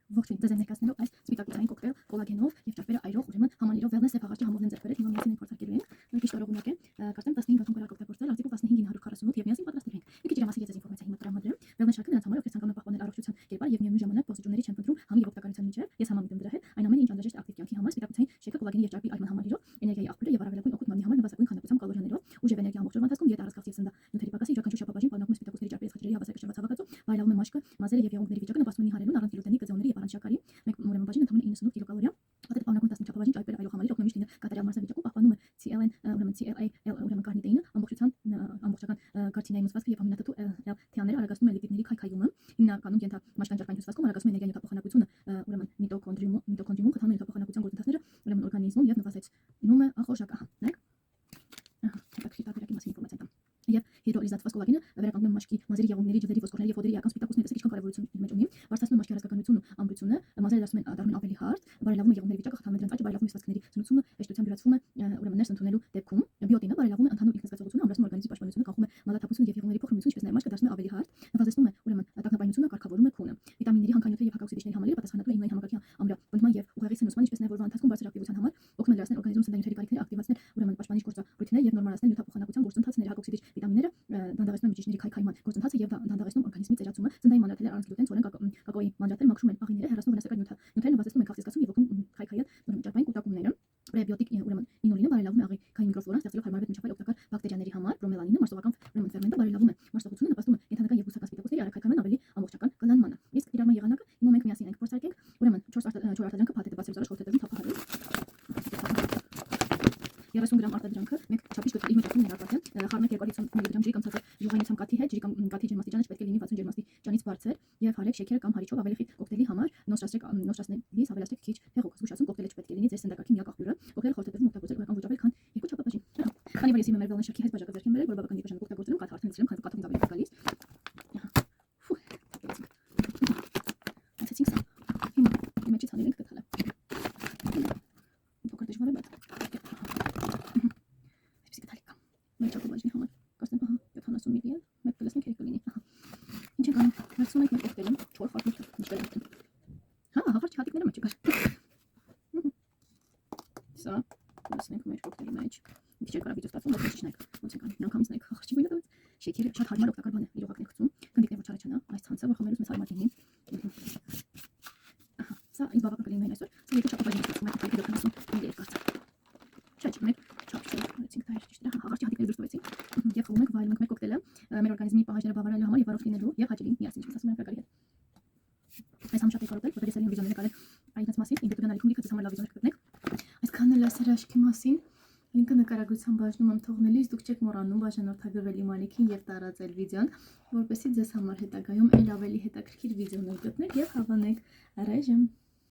Ողջույն, ձեզ եմ ներկայացնելով այս սպիտակուցային կոկտեյլ կոլագենով եւ ճարպերը այրող, ուրեմն համալիրով wellness եւ հաղարջի համոզն ձեր բերել, հիմա միասին փորձարկելու ենք։ Ճիշտ օրողունակ է, կարծեմ 15 հատուն կրակ օգտագործել, արտիկոլ 15948 եւ միասին պատրաստել ենք։ Մի քիչ իրամասի ես ինֆորմացիա հիմա տրամադրեմ։ Wellness շարքը նրանց համար, ովքեր ցանկանում են պահպանել առողջության կերպար եւ միևնույն ժամանակ պոզիտիվների չեն փնտրում համի եւ օգտակարության միջեւ, ես համամիտ եմ դրա հետ, այն ամենը ինչ անհրաժեշտ է ակտիվ կյանքի համար, սպիտակուցային շեյքը կոլագենի եւ ճարպի այրման համալիրով, էներգիայի աղբյուրը եւ առավելագույն օգուտ մարմնի համար նվազագույն քանակությամբ կալորիաներով, ուժ եւ էներգիա ամբողջ օրվա ընթացքում դիետա առանց կաթի եւ սննդանյութերի պակասի յուրաքանչյուր շաբաթ բաժին պարունակում է սպիտակուցների ճարպի խաչերի հավասարակշռված հավաքածու, վայելում է մաշկը, մազերը եւ եղունգների վիճակը, նպաստում է նիհարելուն, առանց գլուտենի, կզեոների եւ առանց շաքարի, մեկ ուրեմն բաժին ընդամենը 98 կիլոկալորիա, պատետ պարունակում 15 շաբաթ բաժին ճարպերը այրող համալիր օգնում է միշտ կատարյալ մարզան վիճակում պահպանում է CLN, ուրեմն CLA, ուրեմն կարնիտինը, ամբողջական գարցինայի մուսվածքը եւ ամինաթթու թիաները արագացնում է լիպիդների քայքայումը, հիմնականում ենթամաշկային ճարպային հյուսվածքում արագացնում է էներգիայի նյութափոխանակությունը, ուրեմն միտոկոնդրիումը կթանում է նյութափոխանակության գործընթացները, ուրեմն օրգանիզմում եւ նվազեցնում է ախորժակը, նայեք, հետաքրքիր տարբերակի մասին ինֆորմացիա տամ։ Եվ հիդրոլիզացված կոլագենը վերականգնում է մաշկի մազերի, եղունգների, ջրերի, ոսկորների եւ ֆոդերի էական սպիտակուցների պես ինչքան կարեւորություն իր մեջ ունի, բարձրացնում է մաշկի հասկականությունն ու ամրությունը, մազերը դառնում են ավելի հարթ, բարելավում է եղունգների վիճակը, խթանում է դրանց աճը, բարելավում է հյուսվածքների զնուցումը, հեշտությամբ յուրացվում է ուրեմն ներս ընդունելու դեպքում, բիոտինը բարելավում է ընդհանուր ինքնազգացողությունը, ամրացնում է օրգանիզմի պաշտպանությունը, կանխում է մալաթափություն եւ եղունգների փոխրմություն, ինչպես նաեւ մաշկը դարձնում է ավելի հարթ, նվազեցնում է ուրեմն տագնապայնությունը, կարգավորում է քունը, վիտամինների, հանքանյութերի եւ հակաօքսիդիչների համալիրը պատասխանատու է իմունային համակարգի ամրապնդման եւ ուղեղի սնուցման, ինչպես նաեւ օրվա ընթացքում բարձր ակտիվության համար, օգնում է լրացնել օրգանիզմում սննդանյութերի կարիքները, ակտիվացնել ուրեմն պաշտպանիչ գործառույթները եւ նորմալացնել նյութափոխանակության գործընթացները, հակաօքսիդիչ վիտամինները դանդաղեցնում միջիջների քայքայման գործընթացը եւ դանդաղեցնում օրգանիզմի ծերացումը, սննդային մանրաթելեր առանց գլուտեն, ցորեն, կակաոյի մանրաթել մաքրում են աղիները, հեռացնում վնասակար նյութերը, նվազեցնում են քաղցկեղկացում եւ օգնում քայքայել ճարպային կուտակումները, պրեբիոտիկ ուրեմն ինուլինը բարելավում է աղիքային միկրոֆլորան, ստեղծելով հարմարվետ միջավայր օգտակար բակտերիաների համար, բրոմելանինը մարսողական ուրեմն ֆերմենտը բարելավում է մարսողությունը, նպաստում է կենտրոնական եւ բուսական սպիտակուցների արագ ավելի ամբողջական կլանմանը։ Իսկ իրավման եղանակը հիմա մենք միասին ենք փորձարկենք, ուրեմն 4 արտադրանքը փաթեթը բացել զորոշ խորհրդետևում թափահարել 30 գրամ արտադրանքը մեկ չափիչ գծի իր մեջ ակումբ ներառված է, խառնեք 250 մգ ջրի կամ ցածր յուղայնությամբ կաթի հետ, ջրի կամ կաթի ջերմաստիճանը պետք է լինի 60 ջերմաստի ճանից բարձր եւ հարեք շեքեր կամ հարիչով ավելի խիտ կոկտեյլի համար նոսրացնելիս ավելացրեք քիչ հեղուկ, զգուշացում կոկտեյլը չպետք է լինի ձեր սննդակարգի միակ աղբյուրը, կոկտեյլը խորհրդետևում օգտագործել ուղղական ոչ ավել քան 2 չափը բաժին։ Քանի որ ես իմ մեր վելնես շարքի հետ բաժակը ձեռք եմ բերել, որ բավական դիպաշան օգտագործելուն կաթը հարթեցրեմ, քանի որ կաթում ավելի գալիս։ Այսինքն սա հիմա իմեջից հանել ենք գտալը։ Փոքր դժվար է, բայց այսպես գտալի կա։ Մեր չափը բաժնի համար կարծեմ 70 մլ, 1+5 կլինի։ Ինչ ենք անում, վերցնում ենք մեր կոկտեյլը, 4 խառնուրդ միշտ ենք։ Հա, հաղարճ հատիկները մեջ կար։ Սա լցնենք մեր կոկտեյլի մեջ։ Մի քիչ կարա վիդեո ստացվում, բայց ճիշտ նայեք, ոնց ենք անում։ Նամքամից նայեք, հաղարջի գույնը դից շեքերը շատ հարմար օգտակար բան է, իր օղակն է գցում, գնդիկներ որ չարաչանա, այս ցանցը որ խմելուց մեզ հարմար լինի։ Ահա, սա ինձ բավական կլինի այսօր, սա երկու չափը բաժին ստացվում է, 70 մլ կարծեմ։ Չէ, մենք չափ ունեցինք դա ճիշտ է, հաղարջի հատիկները դուրս տվեցինք եւ խմում ենք, վայելում ենք մեր կոկտեյլը, մեր օրգանիզմի պահանջները բավարարելու համար եւ առողջ լինելու եւ հաճելի միասին, ինչպես ասում են արկագարի հետ։ Այս համշատ է կարոտել, որտեղ ես ալին վիզիոներ կարել այդպես մասին, ինտերնետյան ալիքում լիքը ձեզ համար լավ վիզիոներ կգտնեք։ Այսքանն էլ այսօր աշկի մասին, լինքը նկարագրության բաժնում եմ թողնելիս, դուք չեք մոռանում բաժանորդագրվել իմ ալիքին եւ տարածել վիդեոն, որպեսզի ձեզ համար հետագայում ել ավելի հետաքրքիր վիդեոներ գտնեք եւ հավանեք։ Առայժմ